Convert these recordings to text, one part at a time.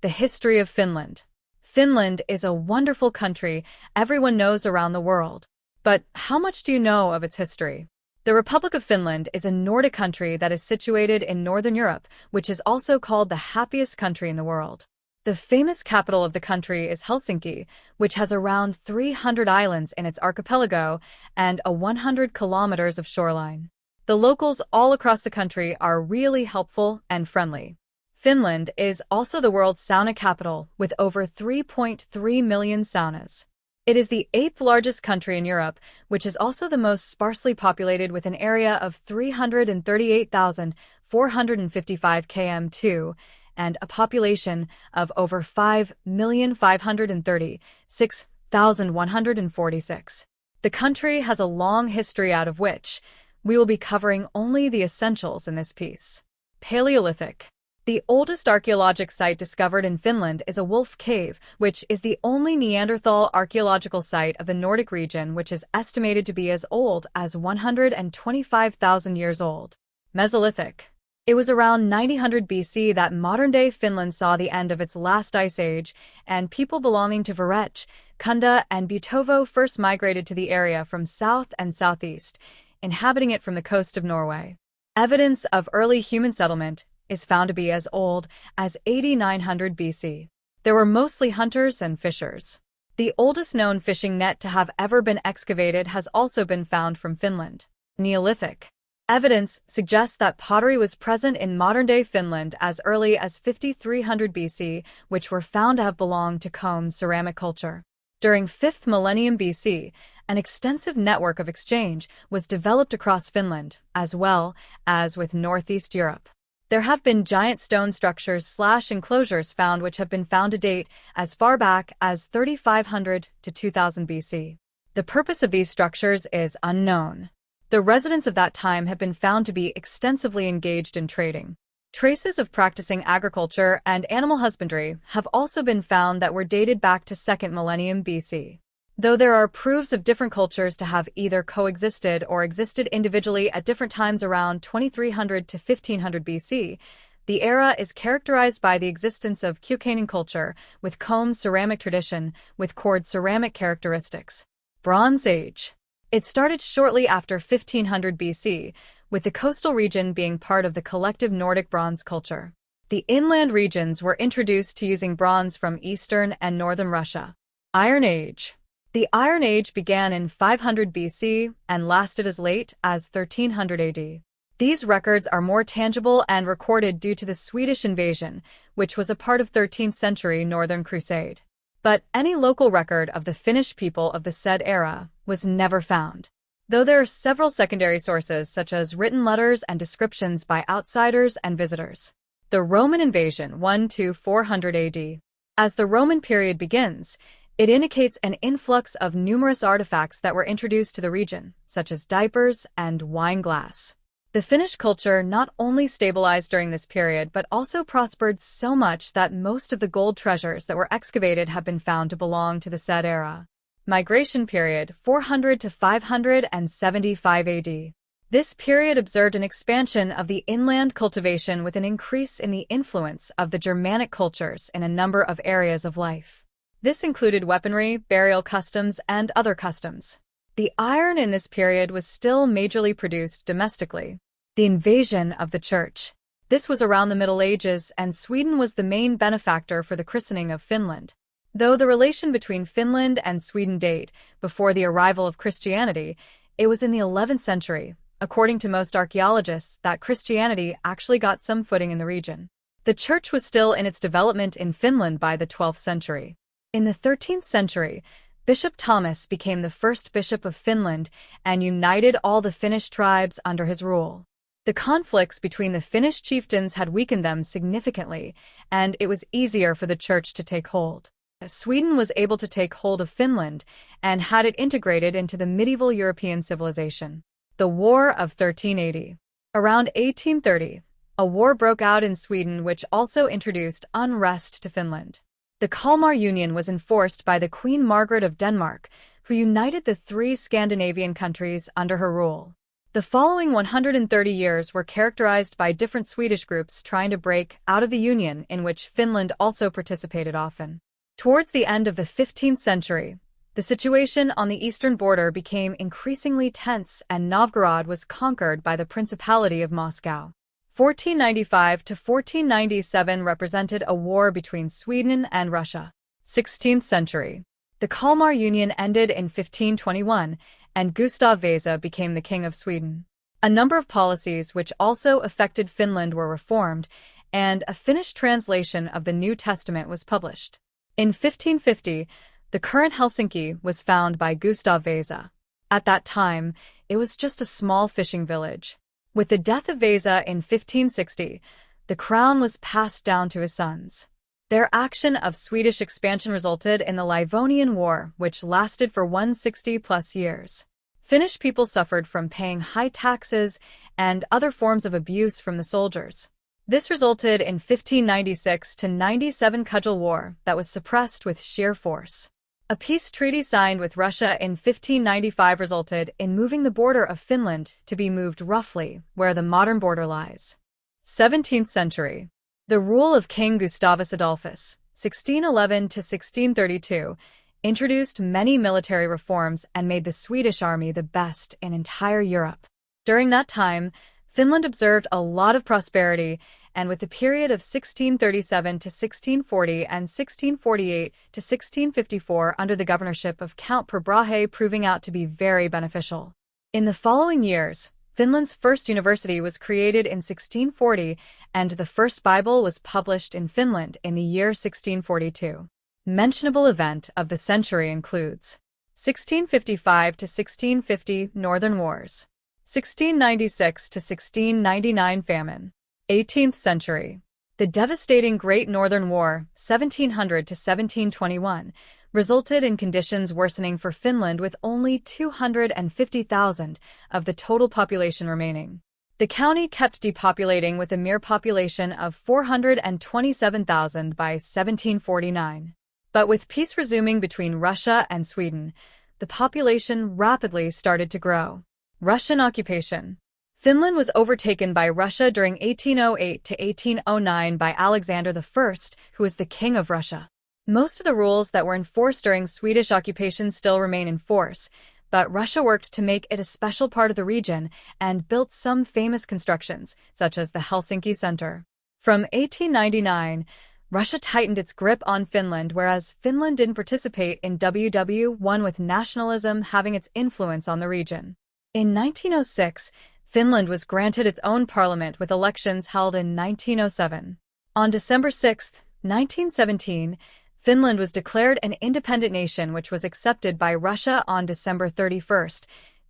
The history of Finland. Finland is a wonderful country everyone knows around the world. But how much do you know of its history? The Republic of Finland is a Nordic country that is situated in Northern Europe, which is also called the happiest country in the world. The famous capital of the country is Helsinki, which has around 300 islands in its archipelago and 100 kilometers of shoreline. The locals all across the country are really helpful and friendly. Finland is also the world's sauna capital, with over 3.3 million saunas. It is the 8th largest country in Europe, which is also the most sparsely populated with an area of 338,455 km2 and a population of over 5,536,146. The country has a long history, out of which we will be covering only the essentials in this piece. Paleolithic. The oldest archaeological site discovered in Finland is a wolf cave, which is the only Neanderthal archaeological site of the Nordic region, which is estimated to be as old as 125,000 years old. Mesolithic. It was around 900 BC that modern-day Finland saw the end of its last ice age, and people belonging to Varech, Kunda, and Butovo first migrated to the area from south and southeast, inhabiting it from the coast of Norway. Evidence of early human settlement is found to be as old as 8900 BC. There were mostly hunters and fishers. The oldest known fishing net to have ever been excavated has also been found from Finland. Neolithic. Evidence suggests that pottery was present in modern-day Finland as early as 5300 BC, which were found to have belonged to comb ceramic culture. During 5th millennium BC, an extensive network of exchange was developed across Finland, as well as with Northeast Europe. There have been giant stone structures/enclosures found which have been found to date as far back as 3500 to 2000 BC. The purpose of these structures is unknown. The residents of that time have been found to be extensively engaged in trading. Traces of practicing agriculture and animal husbandry have also been found that were dated back to 2nd millennium BC. Though there are proofs of different cultures to have either coexisted or existed individually at different times around 2300 to 1500 BC, the era is characterized by the existence of Kukanen culture, with comb ceramic tradition, with cord ceramic characteristics. Bronze Age. It started shortly after 1500 BC, with the coastal region being part of the collective Nordic bronze culture. The inland regions were introduced to using bronze from eastern and northern Russia. Iron Age. The Iron Age began in 500 BC and lasted as late as 1300 AD. These records are more tangible and recorded due to the Swedish invasion, which was a part of 13th century Northern Crusade. But any local record of the Finnish people of the said era was never found, though there are several secondary sources such as written letters and descriptions by outsiders and visitors. The Roman invasion 1 to 400 AD. As the Roman period begins, it indicates an influx of numerous artifacts that were introduced to the region, such as diapers and wine glass. The Finnish culture not only stabilized during this period but also prospered so much that most of the gold treasures that were excavated have been found to belong to the said era. Migration period 400 to 575 AD. This period observed an expansion of the inland cultivation with an increase in the influence of the Germanic cultures in a number of areas of life. This included weaponry, burial customs, and other customs. The iron in this period was still majorly produced domestically. The invasion of the church. This was around the Middle Ages, and Sweden was the main benefactor for the christening of Finland. Though the relation between Finland and Sweden date before the arrival of Christianity, it was in the 11th century, according to most archaeologists, that Christianity actually got some footing in the region. The church was still in its development in Finland by the 12th century. In the 13th century, Bishop Thomas became the first bishop of Finland and united all the Finnish tribes under his rule. The conflicts between the Finnish chieftains had weakened them significantly, and it was easier for the church to take hold. Sweden was able to take hold of Finland and had it integrated into the medieval European civilization. The War of 1380. Around 1830, a war broke out in Sweden which also introduced unrest to Finland. The Kalmar Union was enforced by the Queen Margaret of Denmark, who united the 3 Scandinavian countries under her rule. The The following 130 years were characterized by different Swedish groups trying to break out of the Union, in which Finland also participated often. Towards the end of the 15th century, the situation on the eastern border became increasingly tense and Novgorod was conquered by the Principality of Moscow. 1495 to 1497 represented a war between Sweden and Russia. 16th century. The Kalmar Union ended in 1521, and Gustav Vasa became the King of Sweden. A number of policies which also affected Finland were reformed, and a Finnish translation of the New Testament was published. In 1550, the current Helsinki was founded by Gustav Vasa. At that time, it was just a small fishing village. With the death of Vasa in 1560, the crown was passed down to his sons. Their action of Swedish expansion resulted in the Livonian War, which lasted for 160-plus years. Finnish people suffered from paying high taxes and other forms of abuse from the soldiers. This resulted in 1596 to 97 Cudgel War that was suppressed with sheer force. A peace treaty signed with Russia in 1595 resulted in moving the border of Finland to be moved roughly where the modern border lies. 17th century. The rule of King Gustavus Adolphus, 1611 to 1632, introduced many military reforms and made the Swedish army the best in entire Europe. During that time, Finland observed a lot of prosperity, and with the period of 1637 to 1640 and 1648 to 1654 under the governorship of Count Per Brahe proving out to be very beneficial. In the following years, Finland's first university was created in 1640, and the first Bible was published in Finland in the year 1642. Mentionable event of the century includes 1655 to 1650 Northern Wars, 1696 to 1699 famine, 18th century. The devastating Great Northern War, 1700 to 1721, resulted in conditions worsening for Finland with only 250,000 of the total population remaining. The county kept depopulating with a mere population of 427,000 by 1749. But with peace resuming between Russia and Sweden, the population rapidly started to grow. Russian occupation. Finland was overtaken by Russia during 1808 to 1809 by Alexander I, who was the King of Russia. Most of the rules that were enforced during Swedish occupation still remain in force, but Russia worked to make it a special part of the region and built some famous constructions, such as the Helsinki Center. From 1899, Russia tightened its grip on Finland, whereas Finland didn't participate in WW1 with nationalism having its influence on the region. In 1906, Finland was granted its own parliament with elections held in 1907. On December 6, 1917, Finland was declared an independent nation, which was accepted by Russia on December 31,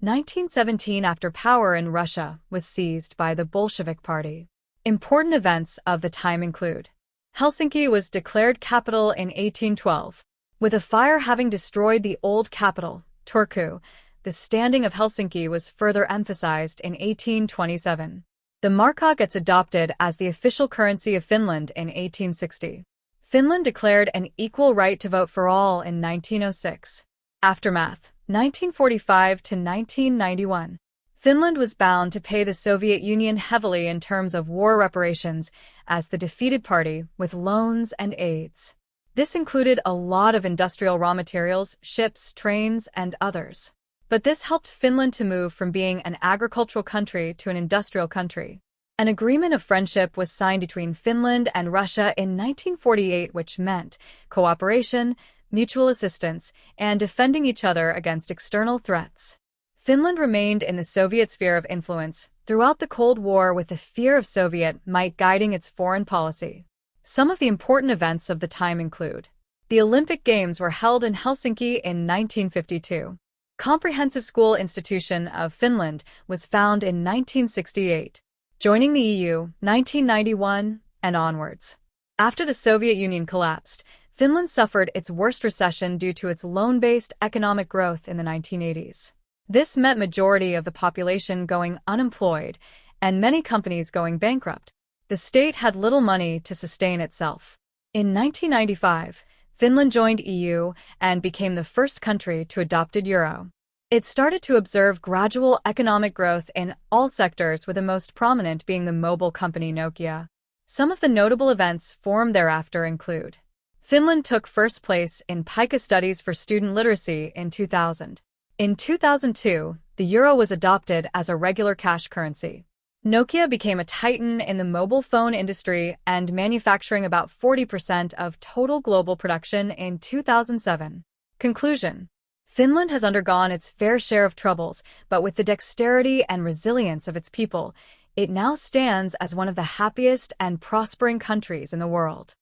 1917, after power in Russia was seized by the Bolshevik Party. Important events of the time include: Helsinki was declared capital in 1812. With a fire having destroyed the old capital, Turku, the standing of Helsinki was further emphasized in 1827. The marka gets adopted as the official currency of Finland in 1860. Finland declared an equal right to vote for all in 1906. Aftermath, 1945 to 1991. Finland was bound to pay the Soviet Union heavily in terms of war reparations as the defeated party with loans and aids. This included a lot of industrial raw materials, ships, trains, and others. But this helped Finland to move from being an agricultural country to an industrial country. An agreement of friendship was signed between Finland and Russia in 1948, which meant cooperation, mutual assistance, and defending each other against external threats. Finland remained in the Soviet sphere of influence throughout the Cold War, with the fear of Soviet might guiding its foreign policy. Some of the important events of the time include: the Olympic Games were held in Helsinki in 1952. Comprehensive School Institution of Finland was founded in 1968. Joining the EU, 1991, and onwards. After the Soviet Union collapsed, Finland suffered its worst recession due to its loan-based economic growth in the 1980s. This meant majority of the population going unemployed and many companies going bankrupt. The state had little money to sustain itself. In 1995, Finland joined EU and became the first country to adopt euro. It started to observe gradual economic growth in all sectors, with the most prominent being the mobile company Nokia. Some of the notable events formed thereafter include: Finland took first place in PICA studies for student literacy in 2000. In 2002, the euro was adopted as a regular cash currency. Nokia became a titan in the mobile phone industry and manufacturing about 40% of total global production in 2007. Conclusion: Finland has undergone its fair share of troubles, but with the dexterity and resilience of its people, it now stands as one of the happiest and prospering countries in the world.